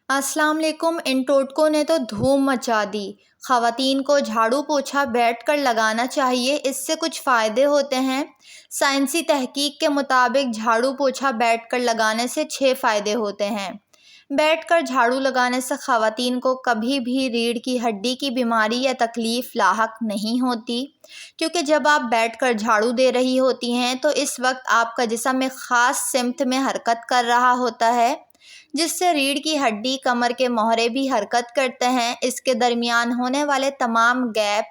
अस्सलाम वालेकुम। इन टोटकों ने तो धूम मचा दी। ख़वातीन को झाड़ू पोछा बैठ कर लगाना चाहिए, इससे कुछ फ़ायदे होते हैं। साइंसी तहकीक के मुताबिक झाड़ू पोछा बैठ कर लगाने से 6 फ़ायदे होते हैं। बैठ कर झाड़ू लगाने से ख़वातीन को कभी भी रीढ़ की हड्डी की बीमारी या तकलीफ़ लाहक नहीं होती, क्योंकि जब आप बैठ कर झाड़ू दे रही होती हैं तो इस वक्त आपका जिस्म एक ख़ास सिमत में हरकत कर रहा होता है, जिससे रीढ़ की हड्डी, कमर के मोहरे भी हरकत करते हैं। इसके दरमियान होने वाले तमाम गैप,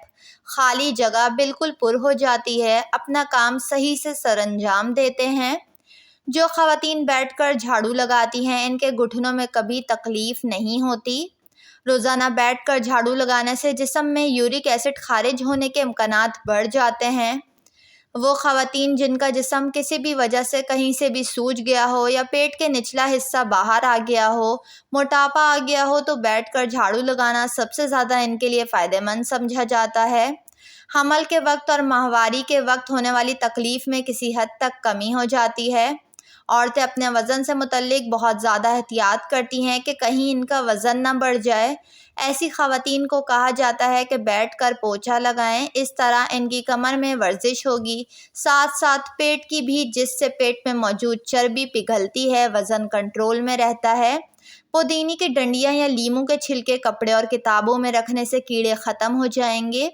खाली जगह बिल्कुल पुर हो जाती है, अपना काम सही से सरअंजाम देते हैं। जो ख़वातीन बैठकर झाड़ू लगाती हैं, इनके घुटनों में कभी तकलीफ़ नहीं होती। रोज़ाना बैठकर झाड़ू लगाने से जिस्म में यूरिक एसिड खारिज होने के इम्कानात बढ़ जाते हैं। वो ख़वातीन जिनका जिस्म किसी भी वजह से कहीं से भी सूज गया हो या पेट के निचला हिस्सा बाहर आ गया हो, मोटापा आ गया हो, तो बैठकर झाड़ू लगाना सबसे ज़्यादा इनके लिए फ़ायदेमंद समझा जाता है। हमल के वक्त और माहवारी के वक्त होने वाली तकलीफ़ में किसी हद तक कमी हो जाती है। औरतें अपने वज़न से मुतल्लिक बहुत ज़्यादा एहतियात करती हैं कि कहीं इनका वज़न ना बढ़ जाए। ऐसी ख़वातीन को कहा जाता है कि बैठकर पोछा लगाएं, इस तरह इनकी कमर में वर्जिश होगी, साथ साथ पेट की भी, जिससे पेट में मौजूद चर्बी पिघलती है, वज़न कंट्रोल में रहता है। पुदीने की डंडियाँ या लीमू के छिलके कपड़े और किताबों में रखने से कीड़े ख़त्म हो जाएंगे।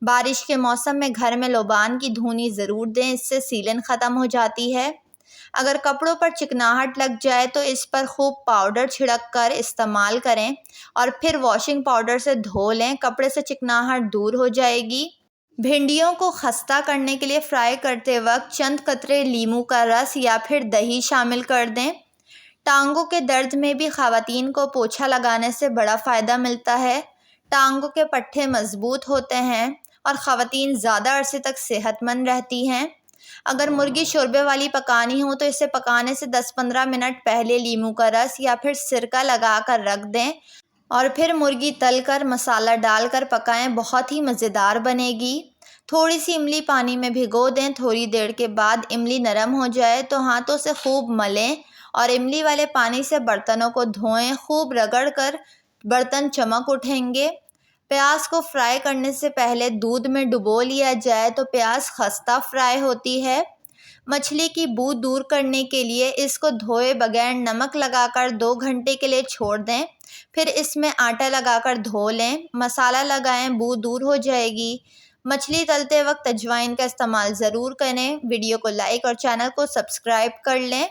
बारिश के मौसम में घर में लोबान की धूनी ज़रूर दें, इससे सीलन ख़त्म हो जाती है। अगर कपड़ों पर चिकनाहट लग जाए तो इस पर खूब पाउडर छिड़क कर इस्तेमाल करें और फिर वॉशिंग पाउडर से धो लें, कपड़े से चिकनाहट दूर हो जाएगी। भिंडियों को खस्ता करने के लिए फ्राई करते वक्त चंद कतरे लीमू का रस या फिर दही शामिल कर दें। टांगों के दर्द में भी ख़वातीन को पोछा लगाने से बड़ा फ़ायदा मिलता है। टांगों के पट्टे मजबूत होते हैं और ख़वातीन ज़्यादा अरसे तक सेहतमंद रहती हैं। अगर मुर्गी शोरबे वाली पकानी हो तो इसे पकाने से 10-15 मिनट पहले लीमू का रस या फिर सिरका लगा कर रख दें और फिर मुर्गी तल कर मसाला डालकर पकाएं, बहुत ही मज़ेदार बनेगी। थोड़ी सी इमली पानी में भिगो दें, थोड़ी देर के बाद इमली नरम हो जाए तो हाथों से खूब मलें और इमली वाले पानी से बर्तनों को धोएं, खूब रगड़ कर बर्तन चमक उठेंगे। प्याज को फ्राई करने से पहले दूध में डुबो लिया जाए तो प्याज खस्ता फ्राई होती है। मछली की बू दूर करने के लिए इसको धोए बगैर नमक लगाकर 2 घंटे के लिए छोड़ दें, फिर इसमें आटा लगाकर धो लें, मसाला लगाएं, बू दूर हो जाएगी। मछली तलते वक्त अजवाइन का इस्तेमाल ज़रूर करें। वीडियो को लाइक और चैनल को सब्सक्राइब कर लें।